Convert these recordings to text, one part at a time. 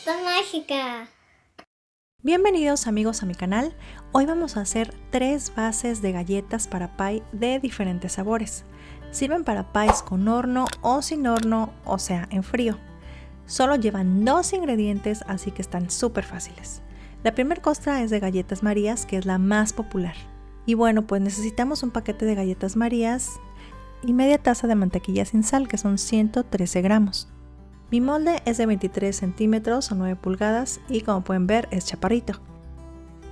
Galleta mágica. Bienvenidos amigos a mi canal. Hoy vamos a hacer 3 bases de galletas para pie de diferentes sabores. Sirven para pies con horno o sin horno, o sea, en frío. Solo llevan 2 ingredientes, así que están súper fáciles. La primera costra es de galletas Marías, que es la más popular. Y bueno, pues necesitamos un paquete de galletas Marías y media taza de mantequilla sin sal, que son 113 gramos. Mi molde es de 23 centímetros o 9 pulgadas y como pueden ver es chaparrito.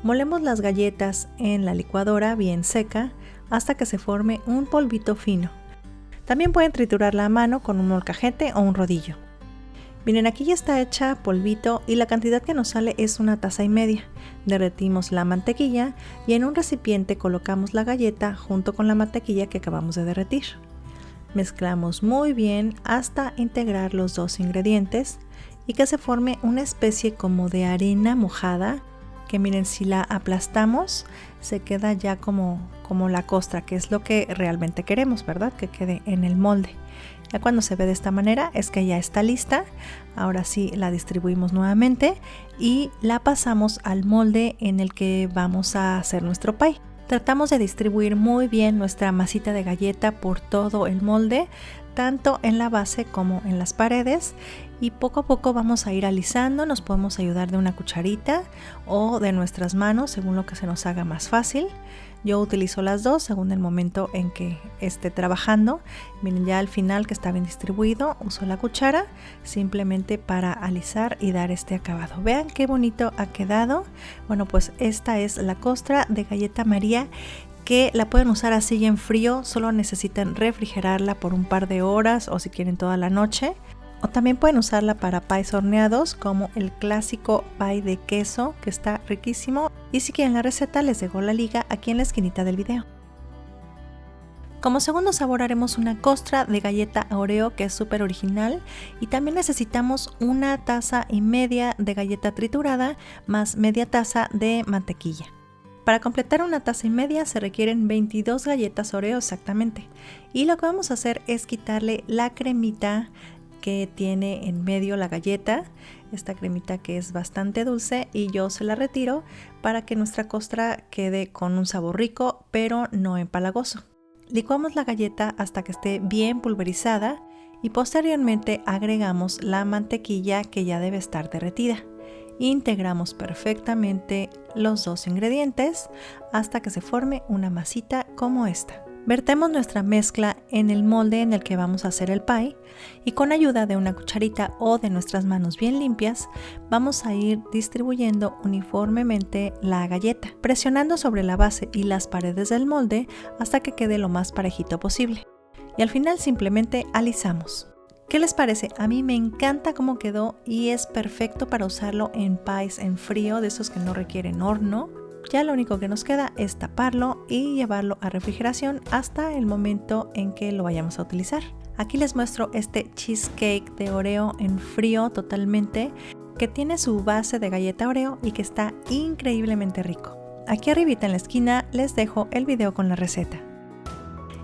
Molemos las galletas en la licuadora bien seca hasta que se forme un polvito fino. También pueden triturarla a mano con un molcajete o un rodillo. Miren, aquí ya está hecha polvito y la cantidad que nos sale es 1,5 tazas. Derretimos la mantequilla y en un recipiente colocamos la galleta junto con la mantequilla que acabamos de derretir. Mezclamos muy bien hasta integrar los 2 ingredientes y que se forme una especie como de arena mojada que miren, si la aplastamos se queda ya como la costra, que es lo que realmente queremos, ¿verdad? Que quede en el molde. Ya cuando se ve de esta manera es que ya está lista. Ahora sí la distribuimos nuevamente y la pasamos al molde en el que vamos a hacer nuestro pie. Tratamos de distribuir muy bien nuestra masita de galleta por todo el molde, tanto en la base como en las paredes, y poco a poco vamos a ir alisando. Nos podemos ayudar de una cucharita o de nuestras manos según lo que se nos haga más fácil. Yo utilizo las dos según el momento en que esté trabajando. Miren, ya al final que está bien distribuido, uso la cuchara simplemente para alisar y dar este acabado. Vean qué bonito ha quedado. Bueno, pues esta es la costra de galleta María, que la pueden usar así en frío, solo necesitan refrigerarla por un par de horas o si quieren toda la noche. O también pueden usarla para pies horneados, como el clásico pie de queso, que está riquísimo. Y si quieren la receta, les dejo la liga aquí en la esquinita del video. Como segundo sabor haremos una costra de galleta Oreo, que es súper original. Y también necesitamos 1,5 tazas de galleta triturada más media taza de mantequilla. Para completar 1,5 tazas se requieren 22 galletas Oreo exactamente. Y lo que vamos a hacer es quitarle la cremita que tiene en medio la galleta, esta cremita que es bastante dulce, y yo se la retiro para que nuestra costra quede con un sabor rico pero no empalagoso. Licuamos la galleta hasta que esté bien pulverizada y posteriormente agregamos la mantequilla que ya debe estar derretida. Integramos perfectamente los 2 ingredientes hasta que se forme una masita como esta. Vertemos nuestra mezcla en el molde en el que vamos a hacer el pie y con ayuda de una cucharita o de nuestras manos bien limpias vamos a ir distribuyendo uniformemente la galleta, presionando sobre la base y las paredes del molde hasta que quede lo más parejito posible. Y al final simplemente alisamos. ¿Qué les parece? A mí me encanta cómo quedó y es perfecto para usarlo en pies en frío, de esos que no requieren horno. Ya lo único que nos queda es taparlo y llevarlo a refrigeración hasta el momento en que lo vayamos a utilizar. Aquí les muestro este cheesecake de Oreo en frío totalmente, que tiene su base de galleta Oreo y que está increíblemente rico. Aquí arribita en la esquina les dejo el video con la receta.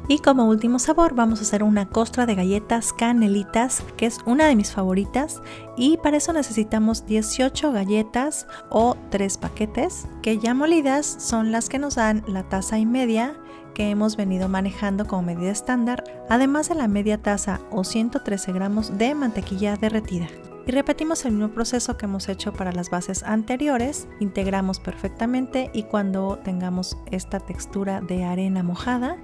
Y como último sabor vamos a hacer una costra de galletas canelitas, que es una de mis favoritas, y para eso necesitamos 18 galletas o 3 paquetes, que ya molidas son las que nos dan 1,5 tazas que hemos venido manejando como medida estándar, además de la media taza o 113 gramos de mantequilla derretida. Y repetimos el mismo proceso que hemos hecho para las bases anteriores. Integramos perfectamente y cuando tengamos esta textura de arena mojada,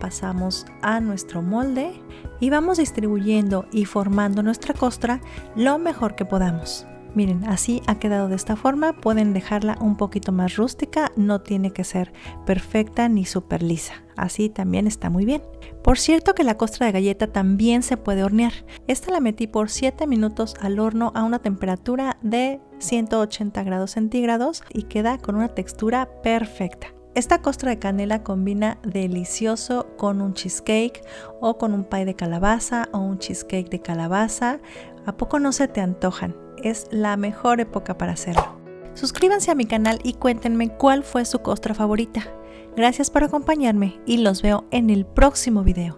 pasamos a nuestro molde y vamos distribuyendo y formando nuestra costra lo mejor que podamos. Miren, así ha quedado de esta forma. Pueden dejarla un poquito más rústica, no tiene que ser perfecta ni súper lisa. Así también está muy bien. Por cierto que la costra de galleta también se puede hornear. Esta la metí por 7 minutos al horno a una temperatura de 180 grados centígrados y queda con una textura perfecta. Esta costra de canela combina delicioso con un cheesecake o con un pie de calabaza o un cheesecake de calabaza. ¿A poco no se te antojan? Es la mejor época para hacerlo. Suscríbanse a mi canal y cuéntenme cuál fue su costra favorita. Gracias por acompañarme y los veo en el próximo video.